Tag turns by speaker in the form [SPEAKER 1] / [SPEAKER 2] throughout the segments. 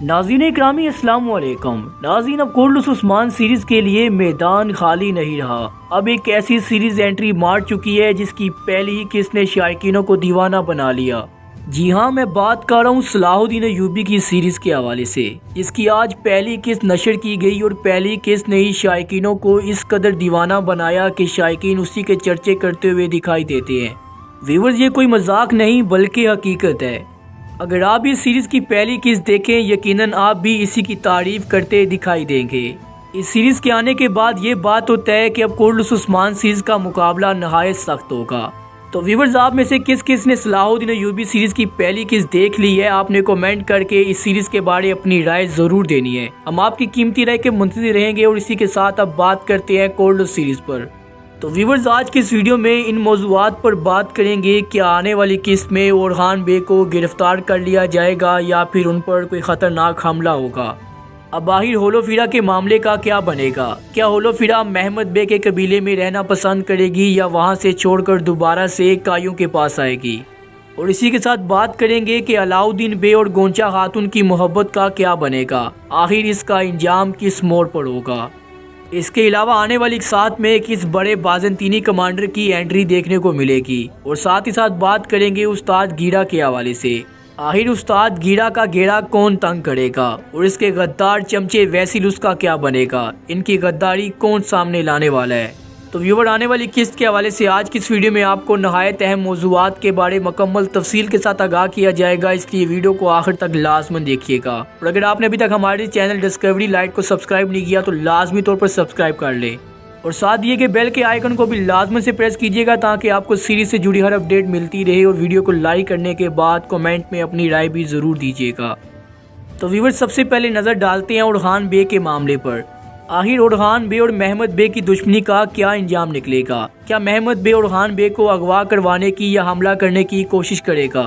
[SPEAKER 1] नाज़रीन इकरामी अस्सलाम वालेकुम। नाज़रीन, अब कोल्ड उस्मान सीरीज के लिए मैदान खाली नहीं रहा। अब एक ऐसी सीरीज एंट्री मार चुकी है जिसकी पहली ही किस्त ने शायकीनों को दीवाना बना लिया। जी हाँ, मैं बात कर रहा हूँ सलाहुद्दीन अय्यूबी की सीरीज के हवाले से। इसकी आज पहली किस्त नशर की गई और पहली किस्त ने ही शायकीनों को इस कदर दीवाना बनाया कि शायकीन उसी के चर्चे करते हुए दिखाई देते हैं। व्यूअर्स, ये कोई मजाक नहीं बल्कि हकीकत है। अगर आप इस सीरीज की पहली किस्त देखें, यकीनन आप भी इसी की तारीफ करते दिखाई देंगे। इस सीरीज के आने के बाद ये बात तो तय है कि अब कोल्ड उस्मान सीरीज का मुकाबला नहायत सख्त होगा। तो व्यूअर्स, आप में से किस किस ने सलाहुद्दीन अय्यूबी सीरीज की पहली किस्त देख ली है? आपने कमेंट करके इस सीरीज के बारे अपनी राय जरूर देनी है। हम आपकी कीमती राय के मुंतज़िर रहेंगे और इसी के साथ अब बात करते हैं कोल्ड सीरीज पर। तो व्यूअर्स, आज की इस वीडियो में इन मौज़ूआत पर बात करेंगे कि आने वाली किस्त में ओरहान बे को गिरफ्तार कर लिया जाएगा या फिर उन पर कोई ख़तरनाक हमला होगा। अब आखिर होलोफिरा के मामले का क्या बनेगा? क्या होलोफिरा महमद बे के कबीले में रहना पसंद करेगी या वहां से छोड़कर दोबारा से कायों के पास आएगी? और इसी के साथ बात करेंगे कि अलाउद्दीन बे और गोंचा खातून की मोहब्बत का क्या बनेगा? आखिर इसका इंजाम किस मोड़ पर होगा? इसके अलावा आने वाली साथ में किस बड़े बाज़ंतीनी कमांडर की एंट्री देखने को मिलेगी और साथ ही साथ बात करेंगे उस्ताद गीरा के हवाले से। आखिर उस्ताद गीरा का घेरा कौन तंग करेगा और इसके गद्दार चमचे वैसिलुस का क्या बनेगा? इनकी गद्दारी कौन सामने लाने वाला है? तो व्यूअर, आने वाली किस्त के हवाले से आज की इस वीडियो में आपको नहायत अहम मौज़ूआत के बारे मुकम्मल तफसील के साथ आगाह किया जाएगा, इसलिए वीडियो को आखिर तक लाजमन देखिएगा। और अगर आपने अभी तक हमारे चैनल डिस्कवरी लाइट को सब्सक्राइब नहीं किया तो लाजमी तौर पर सब्सक्राइब कर ले और साथ दिए के बेल के आइकन को भी लाजमन से प्रेस कीजिएगा ताकि आपको सीरीज से जुड़ी हर अपडेट मिलती रहे। और वीडियो को लाइक करने के बाद कमेंट में अपनी राय भी ज़रूर दीजिएगा। तो व्यूअर, सबसे पहले नज़र डालते हैं ओरहान बे के मामले पर। आखिर ओरहान बे और महमद बे की दुश्मनी का क्या इंजाम निकलेगा? क्या महमद बे ओरहान बे को अगवा करवाने की या हमला करने की कोशिश करेगा?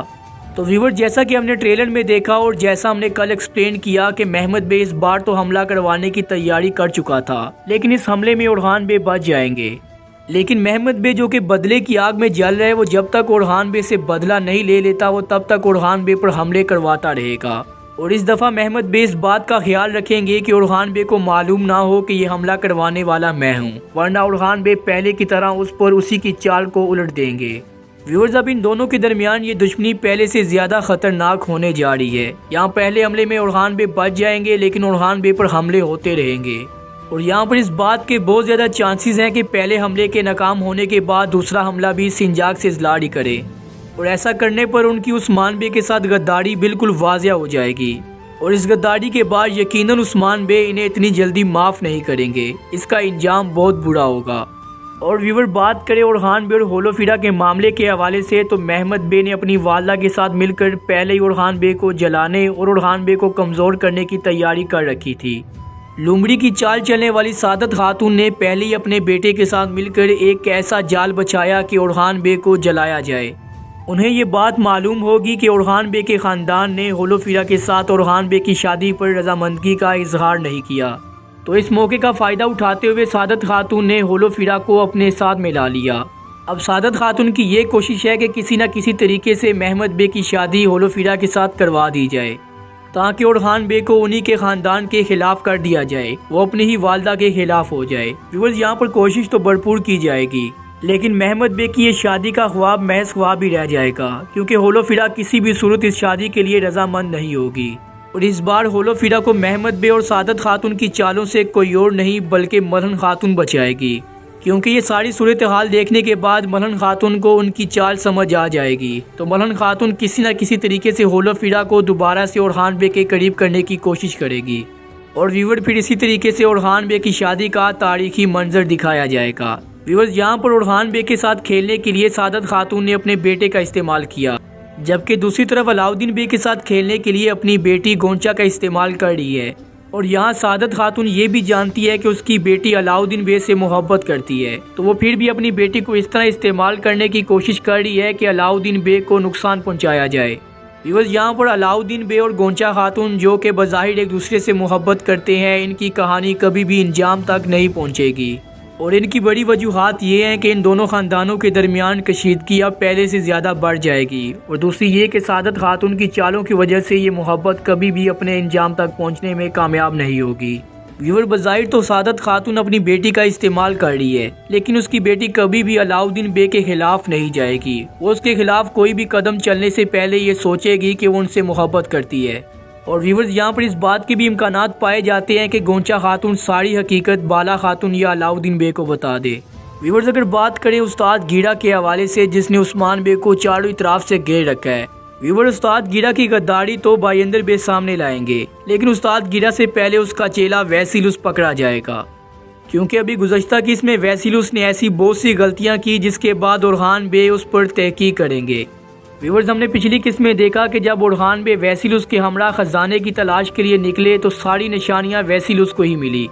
[SPEAKER 1] तो व्यूअर, जैसा कि हमने ट्रेलर में देखा और जैसा हमने कल एक्सप्लेन किया कि महमद बे इस बार तो हमला करवाने की तैयारी कर चुका था, लेकिन इस हमले में ओरहान बे बच जाएंगे। लेकिन महमद बे जो कि बदले की आग में जल रहे, वो जब तक ओरहान बे से बदला नहीं ले लेता वो तब तक ओरहान बे पर हमले करवाता रहेगा। और इस दफ़ा महमद बे इस बात का ख्याल रखेंगे कि ओरहान बे को मालूम ना हो कि ये हमला करवाने वाला मैं हूँ, वरना ओरहान बे पहले की तरह उस पर उसी की चाल को उलट देंगे। व्यूअर्स, अब इन दोनों के दरमियान ये दुश्मनी पहले से ज़्यादा खतरनाक होने जा रही है। यहाँ पहले हमले में ओरहान बे बच जाएंगे लेकिन ओरहान बे पर हमले होते रहेंगे। और यहाँ पर इस बात के बहुत ज़्यादा चांसेस हैं कि पहले हमले के नाकाम होने के बाद दूसरा हमला भी सिंजाक से इजलार ही करे और ऐसा करने पर उनकी उस्मान बे के साथ गद्दारी बिल्कुल वाज़िया हो जाएगी। और इस गद्दारी के बाद यकीनन उस्मान बे इन्हें इतनी जल्दी माफ़ नहीं करेंगे। इसका इंजाम बहुत बुरा होगा। और व्यूअर, बात करें ओरहान बे और होलोफिरा के मामले के हवाले से, तो महमद बे ने अपनी वालदा के साथ मिलकर पहले ही ओरहान बे को जलाने और ओरहान बे को कमज़ोर करने की तैयारी कर रखी थी। लुमड़ी की चाल चलने वाली सादत खातून ने पहले ही अपने बेटे के साथ मिलकर एक ऐसा जाल बछाया कि ओरहान बे को जलाया जाए। उन्हें ये बात मालूम होगी कि ओरहान बे के ख़ानदान ने होलोफिरा के साथ ओरहान बे की शादी पर रजामंदगी का इजहार नहीं किया, तो इस मौके का फ़ायदा उठाते हुए सादत खातून ने होलोफिरा को अपने साथ मिला लिया। अब सादत खातून की ये कोशिश है कि किसी न किसी तरीके से महमद बे की शादी होलोफिरा के साथ करवा दी जाए ताकि ओरहान बे को उन्हीं के ख़ानदान के खिलाफ कर दिया जाए, वो अपनी ही वालदा के खिलाफ हो जाए। व्यूअर्स, यहाँ पर कोशिश तो भरपूर की जाएगी लेकिन महमद बे की ये शादी का ख्वाब महज ख्वाब ही रह जाएगा, क्योंकि होलोफिरा किसी भी सूरत इस शादी के लिए रजामंद नहीं होगी। और इस बार होलोफिरा को महमद बे और सादत खातून की चालों से कोई और नहीं बल्कि मलहन खातून बचाएगी, क्योंकि ये सारी सूरत हाल देखने के बाद मलहन खातून को उनकी चाल समझ आ जाएगी। तो मलहन खातून किसी न किसी तरीके से होलोफिरा को दोबारा से ओरहान बे के करीब करने की कोशिश करेगी और व्यूअर, फिर इसी तरीके से ओरहान बे की शादी का तारीखी मंजर दिखाया जाएगा। व्यूअर्स, यहाँ पर ओरहान बे के साथ खेलने के लिए सादत खातून ने अपने बेटे का इस्तेमाल किया, जबकि दूसरी तरफ अलाउद्दीन बे के साथ खेलने के लिए अपनी बेटी गोंचा का इस्तेमाल कर रही है। और यहाँ सादत खातून ये भी जानती है कि उसकी बेटी अलाउद्दीन बे से मोहब्बत करती है, तो वो फिर भी अपनी बेटी को इस तरह इस्तेमाल करने की कोशिश कर रही है कि अलाउद्दीन बे को नुकसान पहुँचाया जाए। व्यूअर्स, यहाँ पर अलाउद्दीन बे और गोंचा खातून जो कि बज़ाहिर एक दूसरे से मोहब्बत करते हैं, इनकी कहानी कभी भी इंजाम तक नहीं पहुँचेगी। और इनकी बड़ी वजूहात ये हैं कि इन दोनों ख़ानदानों के दरमियान कशीदगी अब पहले से ज़्यादा बढ़ जाएगी, और दूसरी ये कि सादत खातून की चालों की वजह से ये मोहब्बत कभी भी अपने इंजाम तक पहुँचने में कामयाब नहीं होगी। व्यूअर, बज़ाहिर तो सादत खातून अपनी बेटी का इस्तेमाल कर रही है, लेकिन उसकी बेटी कभी भी अलाउद्दीन बे के खिलाफ नहीं जाएगी। वो उसके खिलाफ कोई भी कदम चलने से पहले ये सोचेगी कि वो उनसे मोहब्बत करती है। और व्यूअर्स, यहाँ पर इस बात के भी इम्कानात पाए जाते हैं कि गोंचा खातून सारी हकीकत बाला खातून या अलाउद्दीन बे को बता दे। व्यूअर्स, अगर बात करें उस्ताद गीड़ा के हवाले से, जिसने उस्मान बे को चारों तरफ से घेर रखा है। व्यूअर्स, उस्ताद गीड़ा की गद्दारी तो बायंदर बे सामने लाएंगे, लेकिन उस्ताद गीड़ा से पहले उसका चेला वैसिलुस पकड़ा जाएगा, क्योंकि अभी गुज़श्ता किस में वैसिलुस ने ऐसी बहुत सी गलतियां की जिसके बाद ओरहान बे उस पर तहकीक करेंगे। व्यूअर्स, हमने पिछली किस्म में देखा कि जब ओरहान बे वैसिलुस के हमरा खजाने की तलाश के लिए निकले तो सारी निशानियां वैसिलुस को ही मिली,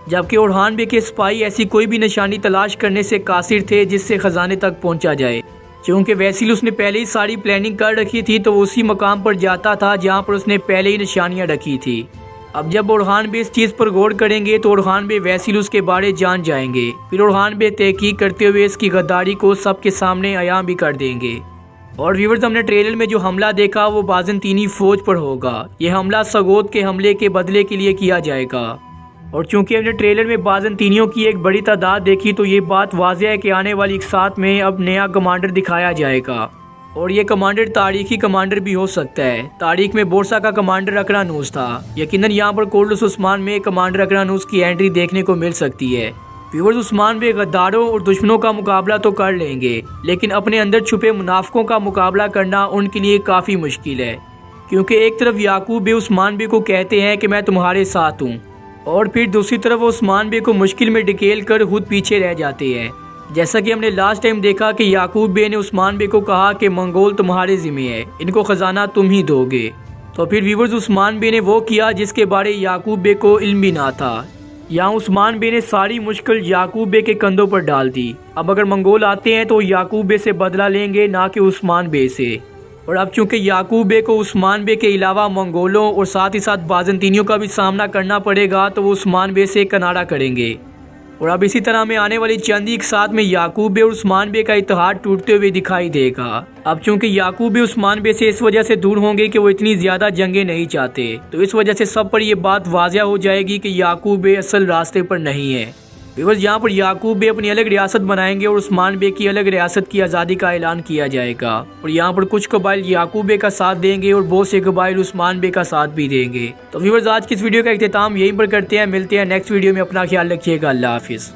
[SPEAKER 1] जबकि ओरहान बे के सिपाही ऐसी कोई भी निशानी तलाश करने से कासिर थे जिससे खजाने तक पहुंचा जाए। क्योंकि वैसिलुस ने पहले ही सारी प्लानिंग कर रखी थी, तो वो उसी मकाम पर जाता था जहां पर उसने पहले ही निशानियां रखी थी। अब जब ओरहान बे इस चीज़ पर गौर करेंगे तो ओरहान बे वैसिलुस के बारे जान जाएंगे। फिर ओरहान बे तहकीक करते हुए इसकी गद्दारी को सबके सामने अयां भी कर देंगे। और व्यूअर्स, हमने ट्रेलर में जो हमला देखा वो बाज़ंतीनी फौज पर होगा। ये हमला सगोत के हमले के बदले के लिए किया जाएगा। और चूंकि हमने ट्रेलर में बाज़ंतीनियों की एक बड़ी तादाद देखी, तो ये बात वाज़ेह है कि आने वाली एक साथ में अब नया कमांडर दिखाया जाएगा। और ये कमांडर तारीखी कमांडर भी हो सकता है। तारीख में बोरसा का कमांडर अकरानूस था। यकीनन यहाँ पर कोल्डुस उस्मान में कमांडर अकरानूस की एंट्री देखने को मिल सकती है। व्यूअर्स, उस्मान बे गद्दारों और दुश्मनों का मुकाबला तो कर लेंगे, लेकिन अपने अंदर छुपे मुनाफिकों का मुकाबला करना उनके लिए काफ़ी मुश्किल है। क्योंकि एक तरफ याकूब बे उस्मान बे को कहते हैं कि मैं तुम्हारे साथ हूँ, और फिर दूसरी तरफ वो उस्मान बे को मुश्किल में ढकेल कर खुद पीछे रह जाते हैं। जैसा कि हमने लास्ट टाइम देखा कि याकूब बे ने उस्मान बे को कहा कि मंगोल तुम्हारे जिम्मे है, इनको खजाना तुम ही दोगे। तो फिर व्यूअर्स, उस्मान बे ने वो किया जिसके बारे याकूब बे को इल्म भी ना था। यहाँ उस्मान बे ने सारी मुश्किल याकूब बे के कंधों पर डाल दी। अब अगर मंगोल आते हैं तो याकूब बे से बदला लेंगे, ना कि उस्मान बे से। और अब चूंकि याकूब बे को उस्मान बे के अलावा मंगोलों और साथ ही साथ बाज़ंतीनियों का भी सामना करना पड़ेगा, तो वो उस्मान बे से किनारा करेंगे। और अब इसी तरह में आने वाली चंद एक साथ में याकूब बे और उस्मान बे का इत्तेहाद टूटते हुए दिखाई देगा। अब चूंकि याकूब बे उस्मान बे से इस वजह से दूर होंगे कि वो इतनी ज़्यादा जंगें नहीं चाहते, तो इस वजह से सब पर यह बात वाज़ेह हो जाएगी कि याकूब बे असल रास्ते पर नहीं है। बिकॉज यहाँ पर याकूब बे अपनी अलग रियासत बनाएंगे और उस्मान बे की अलग रियासत की आज़ादी का ऐलान किया जाएगा। और यहाँ पर कुछ कबाइल याकूब बे का साथ देंगे और बहुत से कबाइल उस्मान बे का साथ भी देंगे। तो व्यूअर्स, आज की इस वीडियो का इख्तिताम यहीं पर करते हैं। मिलते हैं नेक्स्ट वीडियो में। अपना ख्याल रखिएगा। अल्लाह हाफिज़।